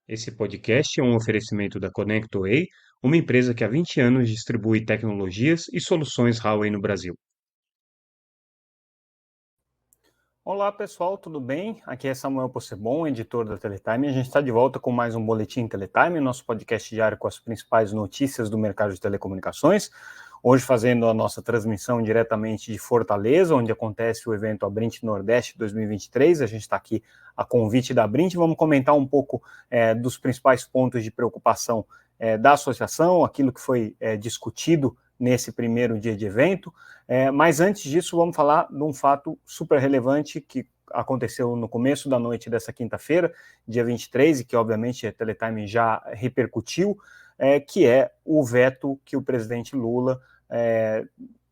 Esse podcast é um oferecimento da ConnectWay, uma empresa que há 20 anos distribui tecnologias e soluções Huawei no Brasil. Olá pessoal, tudo bem? Aqui é Samuel Possebon, editor da Teletime. A gente está de volta com mais um Boletim Teletime, nosso podcast diário com as principais notícias do mercado de telecomunicações. Hoje fazendo a nossa transmissão diretamente de Fortaleza, onde acontece o evento Abrint Nordeste 2023. A gente está aqui a convite da Abrint. Vamos comentar um pouco dos principais pontos de preocupação da associação, aquilo que foi discutido nesse primeiro dia de evento. Mas antes disso, vamos falar de um fato super relevante que aconteceu no começo da noite dessa quinta-feira, dia 23, e que obviamente a Teletime já repercutiu, que é o veto que o presidente Lula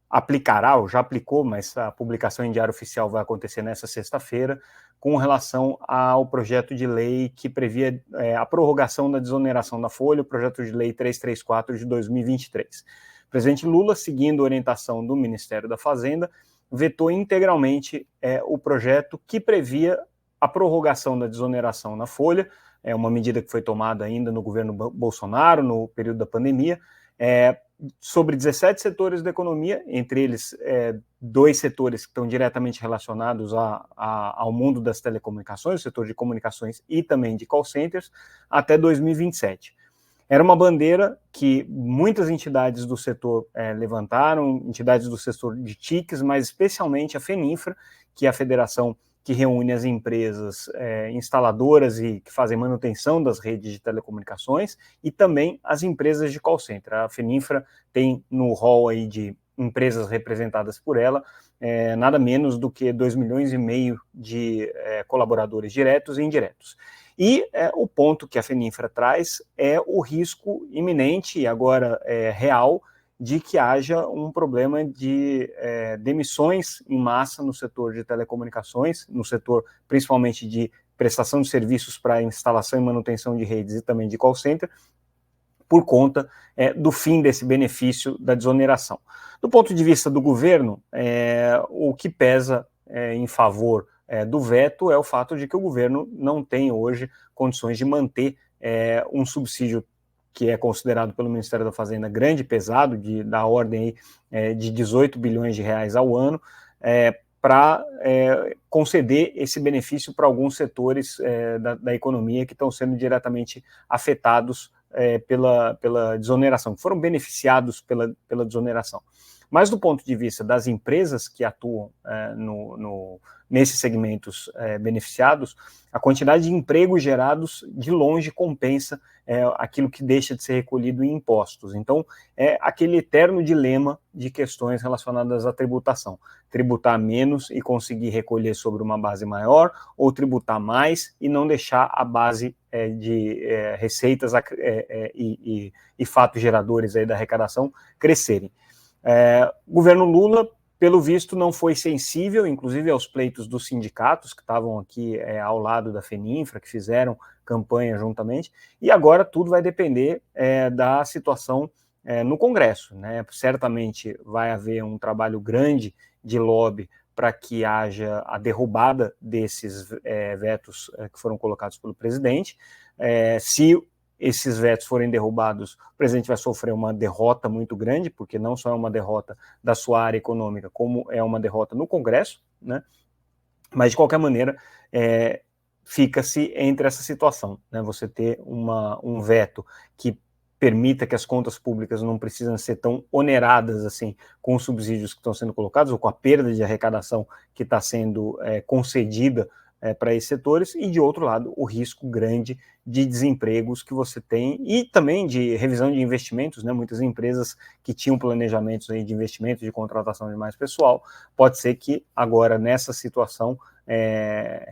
aplicará, ou já aplicou, mas a publicação em Diário Oficial vai acontecer nessa sexta-feira, com relação ao projeto de lei que previa a prorrogação da desoneração da folha, o projeto de lei 334 de 2023. O presidente Lula, seguindo a orientação do Ministério da Fazenda, vetou integralmente o projeto que previa a prorrogação da desoneração na folha, uma medida que foi tomada ainda no governo Bolsonaro, no período da pandemia, sobre 17 setores da economia, entre eles dois setores que estão diretamente relacionados ao mundo das telecomunicações, o setor de comunicações e também de call centers, até 2027. Era uma bandeira que muitas entidades do setor levantaram, entidades do setor de TICs, mas especialmente a FENINFRA, que é a federação que reúne as empresas instaladoras e que fazem manutenção das redes de telecomunicações, e também as empresas de call center. A FENINFRA tem no rol aí de empresas representadas por ela nada menos do que 2,5 milhões de colaboradores diretos e indiretos. E o ponto que a FENINFRA traz é o risco iminente e agora real de que haja um problema de demissões em massa no setor de telecomunicações, no setor principalmente de prestação de serviços para instalação e manutenção de redes e também de call center, por conta do fim desse benefício da desoneração. Do ponto de vista do governo, o que pesa em favor do veto é o fato de que o governo não tem hoje condições de manter um subsídio que é considerado pelo Ministério da Fazenda grande e pesado, da ordem de 18 bilhões de reais ao ano, para conceder esse benefício para alguns setores da economia que estão sendo diretamente afetados pela desoneração, que foram beneficiados pela desoneração. Mas do ponto de vista das empresas que atuam nesses segmentos beneficiados, a quantidade de empregos gerados de longe compensa aquilo que deixa de ser recolhido em impostos. Então, é aquele eterno dilema de questões relacionadas à tributação. Tributar menos e conseguir recolher sobre uma base maior, ou tributar mais e não deixar a base de receitas e fatos geradores aí da arrecadação crescerem. O governo Lula, pelo visto, não foi sensível, inclusive aos pleitos dos sindicatos que estavam aqui ao lado da FENINFRA, que fizeram campanha juntamente, e agora tudo vai depender da situação no Congresso, né? Certamente vai haver um trabalho grande de lobby para que haja a derrubada desses vetos que foram colocados pelo presidente. Se esses vetos forem derrubados, o presidente vai sofrer uma derrota muito grande, porque não só é uma derrota da sua área econômica, como é uma derrota no Congresso, né? Mas, de qualquer maneira, fica-se entre essa situação, né? Você ter um veto que permita que as contas públicas não precisam ser tão oneradas assim com os subsídios que estão sendo colocados ou com a perda de arrecadação que está sendo concedida para esses setores, e de outro lado o risco grande de desempregos que você tem e também de revisão de investimentos, né? Muitas empresas que tinham planejamentos aí de investimento, de contratação de mais pessoal, pode ser que agora nessa situação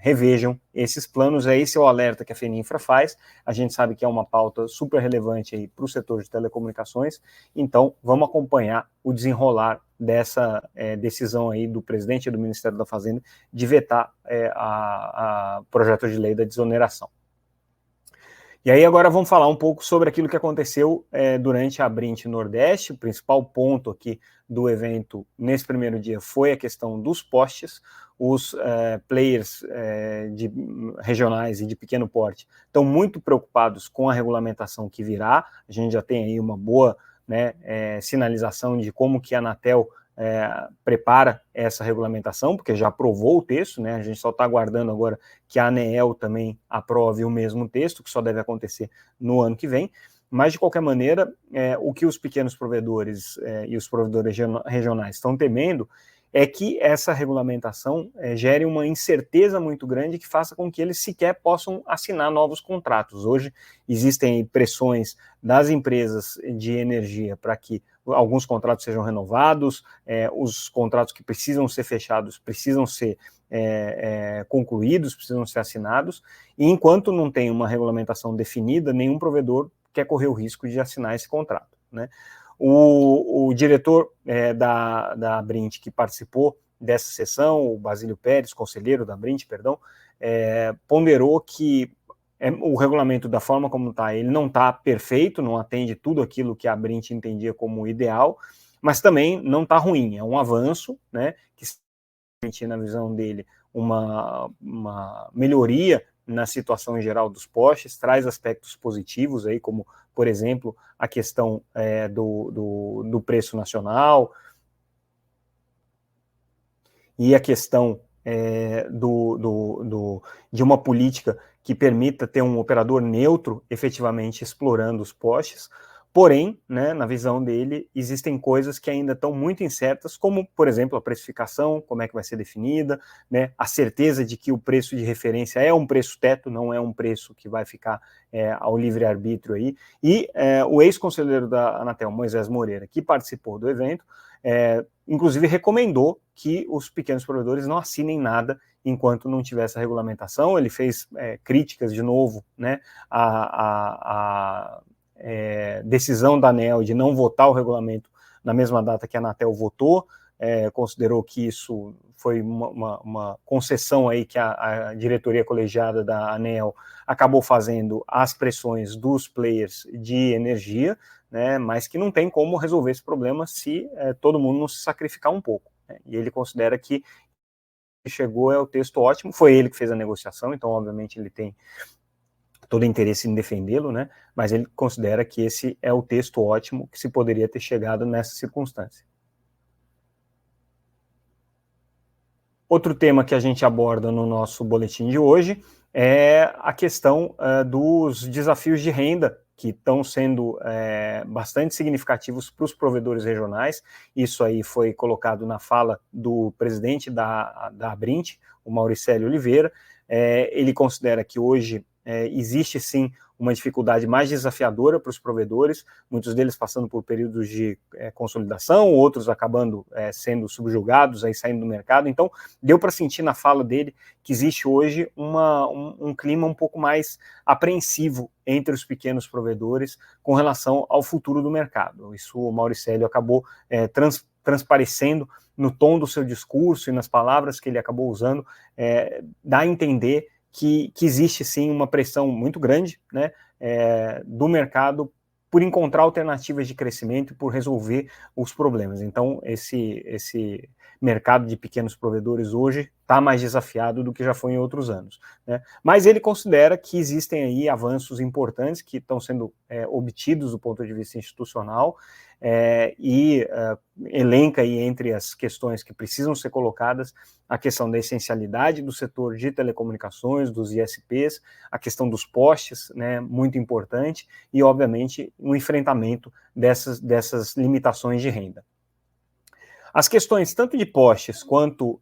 revejam esses planos. Esse é o alerta que a FENINFRA faz. A gente sabe que é uma pauta super relevante para o setor de telecomunicações, então vamos acompanhar o desenrolar dessa decisão aí do presidente e do Ministério da Fazenda de vetar a projeto de lei da desoneração. E aí agora vamos falar um pouco sobre aquilo que aconteceu durante a Brint Nordeste. O principal ponto aqui do evento nesse primeiro dia foi a questão dos postes. Os players regionais e de pequeno porte estão muito preocupados com a regulamentação que virá. A gente já tem aí uma boa sinalização de como que a Anatel prepara essa regulamentação, porque já aprovou o texto, né? A gente só está aguardando agora que a ANEEL também aprove o mesmo texto, que só deve acontecer no ano que vem. Mas, de qualquer maneira, o que os pequenos provedores e os provedores regionais estão temendo é que essa regulamentação gere uma incerteza muito grande que faça com que eles sequer possam assinar novos contratos. Hoje existem pressões das empresas de energia para que alguns contratos sejam renovados, os contratos que precisam ser fechados precisam ser concluídos, precisam ser assinados, e enquanto não tem uma regulamentação definida, nenhum provedor quer correr o risco de assinar esse contrato, né? O diretor da Brint que participou dessa sessão, o Basílio Pérez, conselheiro da Brint, ponderou que o regulamento da forma como está, ele não está perfeito, não atende tudo aquilo que a Brint entendia como ideal, mas também não está ruim, é um avanço, né, que na visão dele uma melhoria na situação geral dos postes, traz aspectos positivos aí, como, por exemplo, a questão do preço nacional e a questão de uma política que permita ter um operador neutro efetivamente explorando os postes. Porém, né, na visão dele, existem coisas que ainda estão muito incertas, como, por exemplo, a precificação, como é que vai ser definida, né, a certeza de que o preço de referência é um preço teto, não é um preço que vai ficar ao livre-arbítrio aí. E o ex-conselheiro da Anatel, Moisés Moreira, que participou do evento, inclusive recomendou que os pequenos provedores não assinem nada enquanto não tiver essa regulamentação. Ele fez críticas de novo, né, a decisão da ANEEL de não votar o regulamento na mesma data que a Anatel votou, considerou que isso foi uma concessão aí que a diretoria colegiada da ANEEL acabou fazendo às pressões dos players de energia, né, mas que não tem como resolver esse problema se todo mundo não se sacrificar um pouco, né? E ele considera que chegou o texto ótimo, foi ele que fez a negociação, então obviamente ele tem todo interesse em defendê-lo, né? Mas ele considera que esse é o texto ótimo que se poderia ter chegado nessa circunstância. Outro tema que a gente aborda no nosso boletim de hoje é a questão dos desafios de renda que estão sendo bastante significativos para os provedores regionais. Isso aí foi colocado na fala do presidente da Brint, o Mauricélio Oliveira. Ele considera que hoje existe sim uma dificuldade mais desafiadora para os provedores, muitos deles passando por períodos de consolidação, outros acabando sendo subjugados, aí saindo do mercado. Então, deu para sentir na fala dele que existe hoje um clima um pouco mais apreensivo entre os pequenos provedores com relação ao futuro do mercado. Isso o Mauricélio acabou transparecendo no tom do seu discurso e nas palavras que ele acabou usando, dá a entender que existe sim uma pressão muito grande, né, do mercado por encontrar alternativas de crescimento e por resolver os problemas. Então, esse mercado de pequenos provedores hoje está mais desafiado do que já foi em outros anos, né? Mas ele considera que existem aí avanços importantes que estão sendo obtidos do ponto de vista institucional, e elenca aí entre as questões que precisam ser colocadas a questão da essencialidade do setor de telecomunicações, dos ISPs, a questão dos postes, né, muito importante, e obviamente um enfrentamento dessas limitações de renda. As questões tanto de postes quanto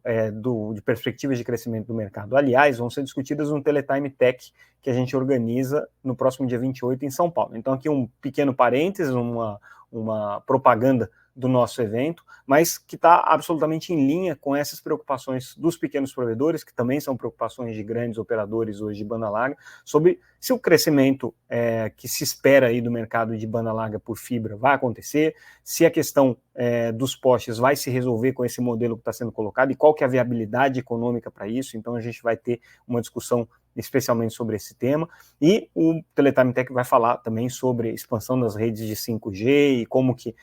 de perspectivas de crescimento do mercado, aliás, vão ser discutidas no Teletime Tech, que a gente organiza no próximo dia 28 em São Paulo. Então aqui um pequeno parênteses, uma propaganda do nosso evento, mas que está absolutamente em linha com essas preocupações dos pequenos provedores, que também são preocupações de grandes operadores hoje de banda larga, sobre se o crescimento que se espera aí do mercado de banda larga por fibra vai acontecer, se a questão dos postes vai se resolver com esse modelo que está sendo colocado e qual que é a viabilidade econômica para isso. Então a gente vai ter uma discussão especialmente sobre esse tema, e o Teletime Tech vai falar também sobre a expansão das redes de 5G e como que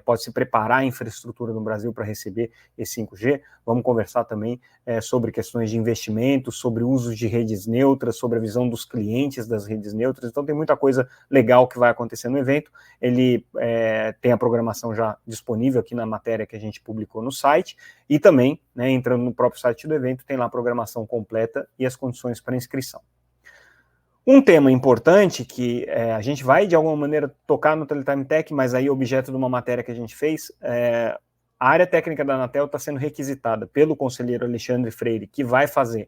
pode se preparar a infraestrutura no Brasil para receber esse 5G. Vamos conversar também sobre questões de investimento, sobre usos de redes neutras, sobre a visão dos clientes das redes neutras. Então tem muita coisa legal que vai acontecer no evento. Ele tem a programação já disponível aqui na matéria que a gente publicou no site, e também, né, entrando no próprio site do evento, tem lá a programação completa e as condições para inscrição. Um tema importante que a gente vai, de alguma maneira, tocar no Teletime Tech, mas aí objeto de uma matéria que a gente fez, a área técnica da Anatel está sendo requisitada pelo conselheiro Alexandre Freire, que vai fazer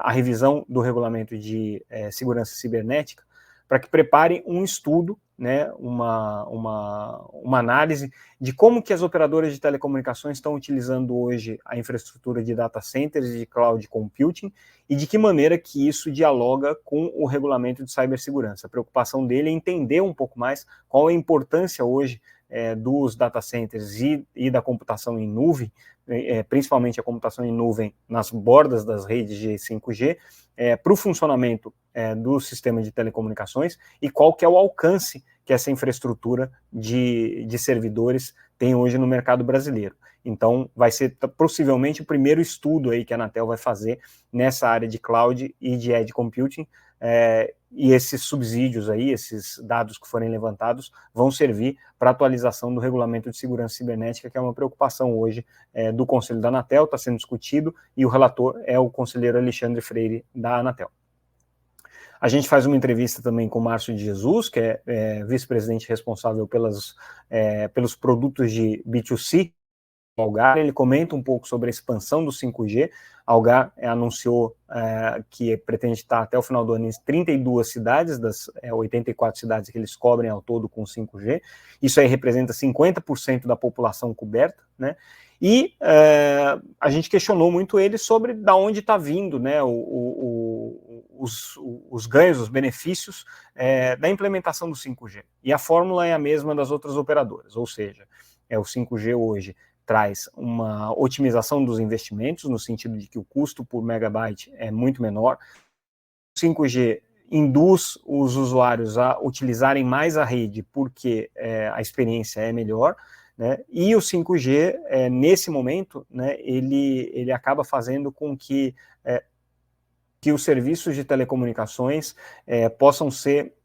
a revisão do regulamento de segurança cibernética, para que preparem um estudo, né, uma análise de como que as operadoras de telecomunicações estão utilizando hoje a infraestrutura de data centers e de cloud computing, e de que maneira que isso dialoga com o regulamento de cibersegurança. A preocupação dele é entender um pouco mais qual a importância hoje dos data centers e da computação em nuvem, principalmente a computação em nuvem nas bordas das redes de 5G, para o funcionamento do sistema de telecomunicações, e qual que é o alcance que essa infraestrutura de servidores tem hoje no mercado brasileiro. Então, vai ser possivelmente o primeiro estudo aí que a Anatel vai fazer nessa área de cloud e de edge computing, e esses subsídios aí, esses dados que forem levantados, vão servir para atualização do regulamento de segurança cibernética, que é uma preocupação hoje do Conselho da Anatel, está sendo discutido, e o relator é o conselheiro Alexandre Freire, da Anatel. A gente faz uma entrevista também com o Márcio de Jesus, que é vice-presidente responsável pelos produtos de B2C, Algar. Ele comenta um pouco sobre a expansão do 5G. A Algar anunciou que pretende estar até o final do ano em 32 cidades, das 84 cidades que eles cobrem ao todo com 5G. Isso aí representa 50% da população coberta, né? E a gente questionou muito ele sobre de onde está vindo, né, os ganhos, os benefícios da implementação do 5G. E a fórmula é a mesma das outras operadoras, ou seja, o 5G hoje traz uma otimização dos investimentos, no sentido de que o custo por megabyte é muito menor. O 5G induz os usuários a utilizarem mais a rede porque a experiência é melhor, né? E o 5G, nesse momento, né, ele acaba fazendo com que os serviços de telecomunicações possam ser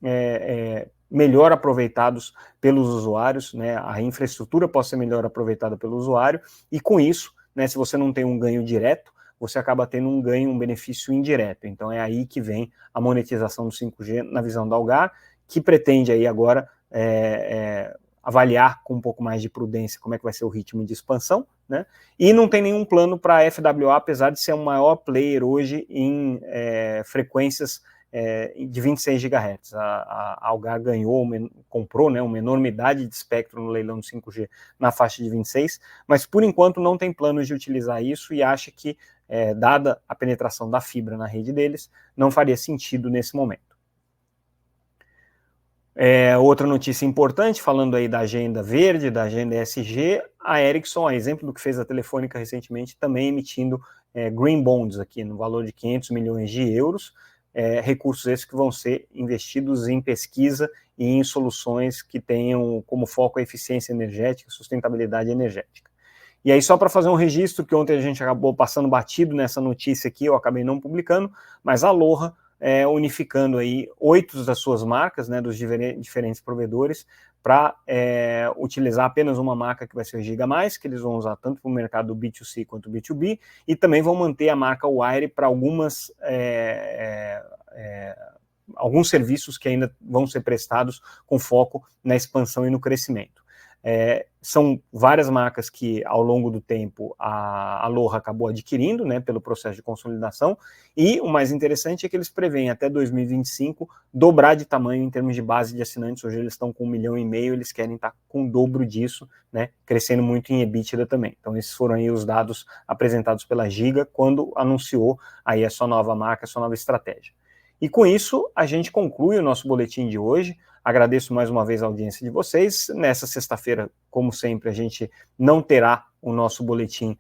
melhor aproveitados pelos usuários, né? A infraestrutura possa ser melhor aproveitada pelo usuário, e com isso, né, se você não tem um ganho direto, você acaba tendo um ganho, um benefício indireto. Então é aí que vem a monetização do 5G na visão da Algar, que pretende aí agora avaliar com um pouco mais de prudência como é que vai ser o ritmo de expansão, né? E não tem nenhum plano para a FWA, apesar de ser o maior player hoje em frequências de 26 GHz. A Algar comprou, né, uma enormidade de espectro no leilão do 5G na faixa de 26, mas por enquanto não tem planos de utilizar isso, e acha que, dada a penetração da fibra na rede deles, não faria sentido nesse momento. Outra notícia importante, falando aí da agenda verde, da agenda ESG, a Ericsson, a exemplo do que fez a Telefônica recentemente, também emitindo Green Bonds aqui, no valor de 500 milhões de euros, recursos esses que vão ser investidos em pesquisa e em soluções que tenham como foco a eficiência energética, sustentabilidade energética. E aí, só para fazer um registro, que ontem a gente acabou passando batido nessa notícia aqui, eu acabei não publicando, mas a Aloha, unificando aí 8 das suas marcas, né, dos diferentes provedores, para utilizar apenas uma marca que vai ser o Giga+, que eles vão usar tanto para o mercado B2C quanto B2B, e também vão manter a marca Wire para alguns serviços que ainda vão ser prestados com foco na expansão e no crescimento. São várias marcas que, ao longo do tempo, a Aloha acabou adquirindo, né, pelo processo de consolidação, e o mais interessante é que eles preveem até 2025 dobrar de tamanho em termos de base de assinantes. Hoje eles estão com 1,5 milhão, eles querem estar com o dobro disso, né, crescendo muito em EBITDA também. Então esses foram aí os dados apresentados pela Giga quando anunciou aí a sua nova marca, a sua nova estratégia. E com isso, a gente conclui o nosso boletim de hoje. Agradeço mais uma vez a audiência de vocês. Nessa sexta-feira, como sempre, a gente não terá o nosso boletim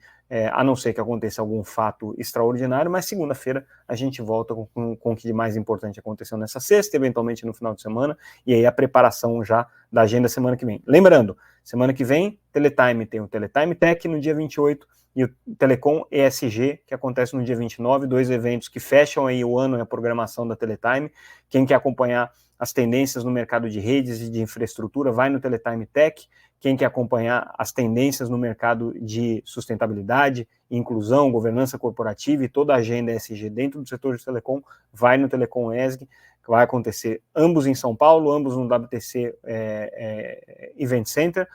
a não ser que aconteça algum fato extraordinário, mas segunda-feira a gente volta com o que de mais importante aconteceu nessa sexta, eventualmente no final de semana, e aí a preparação já da agenda semana que vem. Lembrando, semana que vem, Teletime tem o Teletime Tech no dia 28 e o Telecom ESG, que acontece no dia 29, dois eventos que fecham aí o ano e a programação da Teletime. Quem quer acompanhar as tendências no mercado de redes e de infraestrutura, vai no Teletime Tech. Quem quer acompanhar as tendências no mercado de sustentabilidade, inclusão, governança corporativa e toda a agenda ESG dentro do setor de telecom, vai no Telecom ESG, que vai acontecer ambos em São Paulo, ambos no WTC Event Center.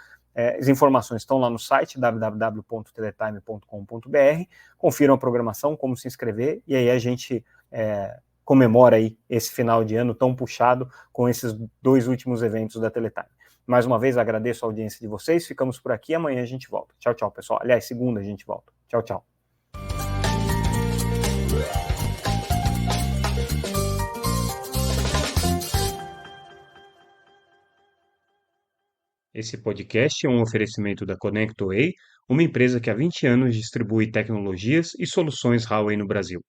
As informações estão lá no site www.teletime.com.br. Confiram a programação, como se inscrever, e aí a gente comemora aí esse final de ano tão puxado com esses dois últimos eventos da Teletime. Mais uma vez, agradeço a audiência de vocês. Ficamos por aqui. Amanhã a gente volta. Tchau, tchau, pessoal. Aliás, segunda a gente volta. Tchau, tchau. Esse podcast é um oferecimento da ConnectWay, uma empresa que há 20 anos distribui tecnologias e soluções Huawei no Brasil.